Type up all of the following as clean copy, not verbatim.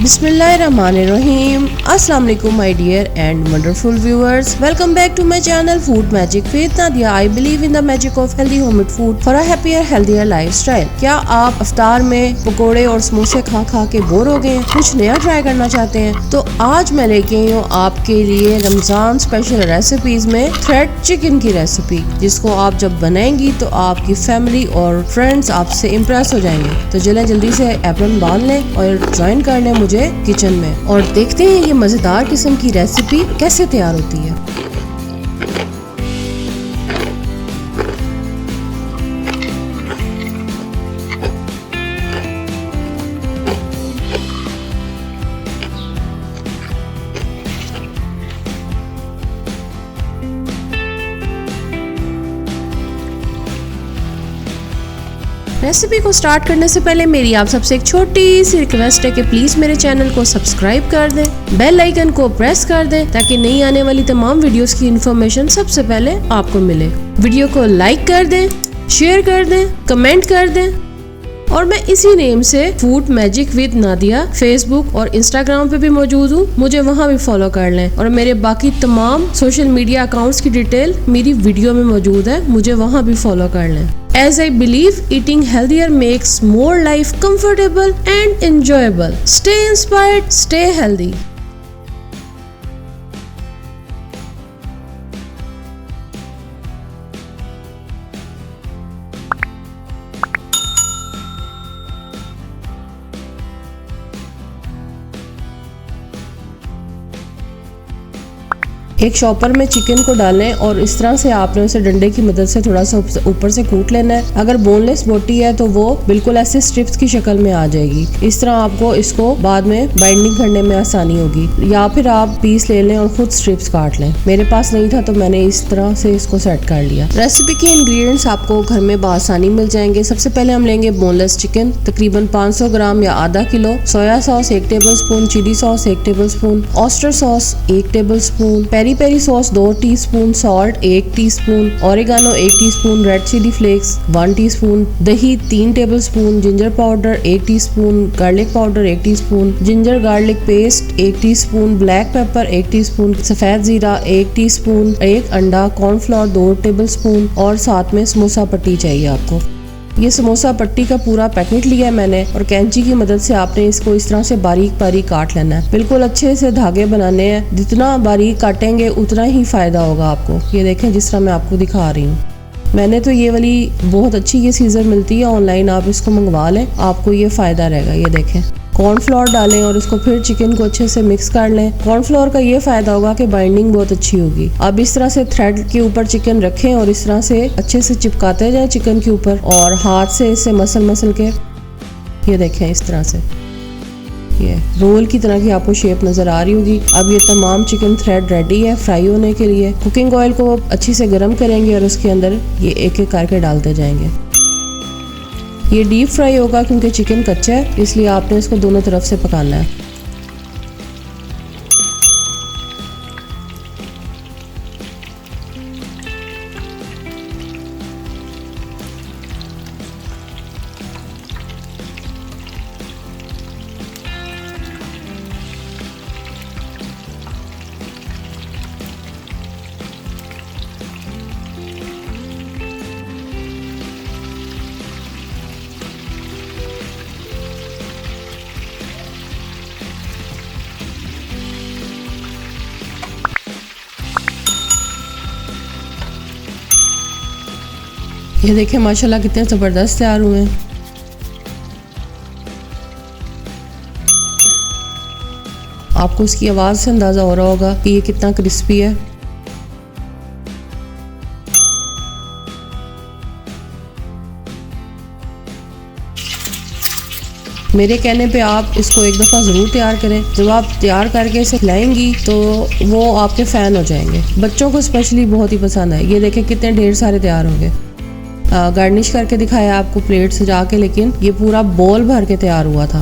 बिस्मिल्लाहिर्रहमानिर्रहीम। अस्सलाम वालेकुम my dear and wonderful viewers, welcome back to my channel food magic with Nadia. I believe in the magic of healthy homemade food for a happier healthier lifestyle. क्या आप इफ्तार में पकोड़े और समोसे खा खा के बोर हो गए हैं, कुछ नया ट्राई करना चाहते हैं? तो आज मैं लेके आई हूँ आपके लिए रमजान स्पेशल रेसिपीज में थ्रेड चिकन की रेसिपी, जिसको आप जब बनाएंगी तो आपकी फैमिली और फ्रेंड्स आपसे इम्प्रेस हो जाएंगे। तो चलें जल्दी से एप्रन बांध लें और ज्वाइन कर लें मुझे किचन में और देखते हैं ये मजेदार किस्म की रेसिपी कैसे तैयार होती है। रेसिपी को स्टार्ट करने से पहले मेरी आप सबसे एक छोटी सी रिक्वेस्ट है कि प्लीज मेरे चैनल को सब्सक्राइब कर दें, बेल आइकन को प्रेस कर दें ताकि नई आने वाली तमाम वीडियोस की इन्फॉर्मेशन सबसे पहले आपको मिले। वीडियो को लाइक कर दें, शेयर कर दें, कमेंट कर दें और मैं इसी नेम से food magic with Nadia Facebook और इंस्टाग्राम पे भी मौजूद हूँ, मुझे वहाँ भी फॉलो कर लें। और मेरे बाकी तमाम सोशल मीडिया अकाउंट्स की डिटेल मेरी वीडियो में मौजूद है, मुझे वहाँ भी फॉलो कर लें। As I believe eating healthier makes more life comfortable and enjoyable. Stay inspired, stay healthy. एक शॉपर में चिकन को डालें और इस तरह से आपने उसे डंडे की मदद से थोड़ा सा ऊपर से कूट लेना है। अगर बोनलेस बोटी है तो वो बिल्कुल ऐसे स्ट्रिप्स की शक्ल में आ जाएगी। इस तरह आपको इसको बाद में बाइंडिंग करने में आसानी होगी, या फिर आप पीस ले लें और खुद स्ट्रिप्स काट लें। मेरे पास नहीं था तो मैंने इस तरह से इसको सेट कर लिया। रेसिपी के इंग्रेडिएंट्स आपको घर में बआसानी मिल जाएंगे। सबसे पहले हम लेंगे बोनलेस चिकन तकरीबन 500 ग्राम या आधा kilo, soya sauce 1 tablespoon, chilli sauce 1 tablespoon, oyster sauce 1 tablespoon, peri sauce 2 teaspoon, salt 1 teaspoon, oregano 1 teaspoon, red chilli flakes 1 teaspoon, दही 3 tablespoon, ginger powder 1 teaspoon, garlic powder 1 teaspoon, ginger garlic paste 1 teaspoon, black pepper 1 teaspoon, सफेद जीरा 1 teaspoon, 1 अंडा, cornflour 2 tablespoon और साथ में समोसा पट्टी चाहिए आपको। ये समोसा पट्टी का पूरा पैकेट लिया है मैंने और कैंची की मदद से आपने इसको इस तरह से बारीक बारीक काट लेना है। बिल्कुल अच्छे से धागे बनाने हैं, जितना बारीक काटेंगे उतना ही फायदा होगा आपको। ये देखें जिस तरह मैं आपको दिखा रही हूँ। मैंने तो ये वाली बहुत अच्छी ये सीजर मिलती है ऑनलाइन, आप इसको मंगवा लें, आपको ये फायदा रहेगा। ये देखें कॉर्नफ्लोर डालें और इसको फिर चिकन को अच्छे से मिक्स कर लें। कॉर्नफ्लोर का ये फायदा होगा कि बाइंडिंग बहुत अच्छी होगी। अब इस तरह से थ्रेड के ऊपर चिकन रखें और इस तरह से अच्छे से चिपकाते जाएं चिकन के ऊपर और हाथ से इसे मसल के ये देखें इस तरह से ये रोल की तरह की आपको शेप नजर आ रही होगी। अब ये तमाम चिकन थ्रेड रेडी है फ्राई होने के लिए। कुकिंग ऑयल को अच्छी से गर्म करेंगे और उसके अंदर ये एक एक करके डालते जाएंगे। ये डीप फ्राई होगा क्योंकि चिकन कच्चा है, इसलिए आपने इसको दोनों तरफ से पकाना है। ये देखें माशाल्लाह कितने ज़बरदस्त तैयार हुए हैं। आपको इसकी आवाज़ से अंदाज़ा हो रहा होगा कि ये कितना क्रिस्पी है। मेरे कहने पे आप इसको एक दफ़ा ज़रूर तैयार करें। जब आप तैयार करके इसे खिलाएंगी तो वो आपके फ़ैन हो जाएंगे। बच्चों को स्पेशली बहुत ही पसंद है। ये देखें कितने ढेर सारे तैयार हो गए। गार्निश करके दिखाया आपको प्लेट सजा के, लेकिन ये पूरा बोल भर के तैयार हुआ था।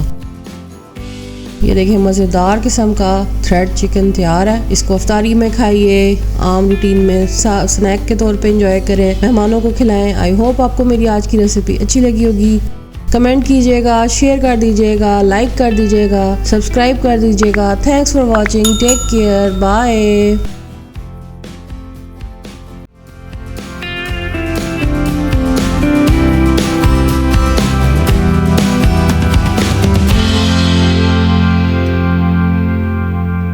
ये देखिए मज़ेदार किस्म का थ्रेड चिकन तैयार है। इसको अफ्तारी में खाइए, आम रूटीन में स्नैक के तौर पे एंजॉय करें, मेहमानों को खिलाएं। आई होप आपको मेरी आज की रेसिपी अच्छी लगी होगी। कमेंट कीजिएगा, शेयर कर दीजिएगा, लाइक कर दीजिएगा, सब्सक्राइब कर दीजिएगा। Thanks for watching, take care, bye.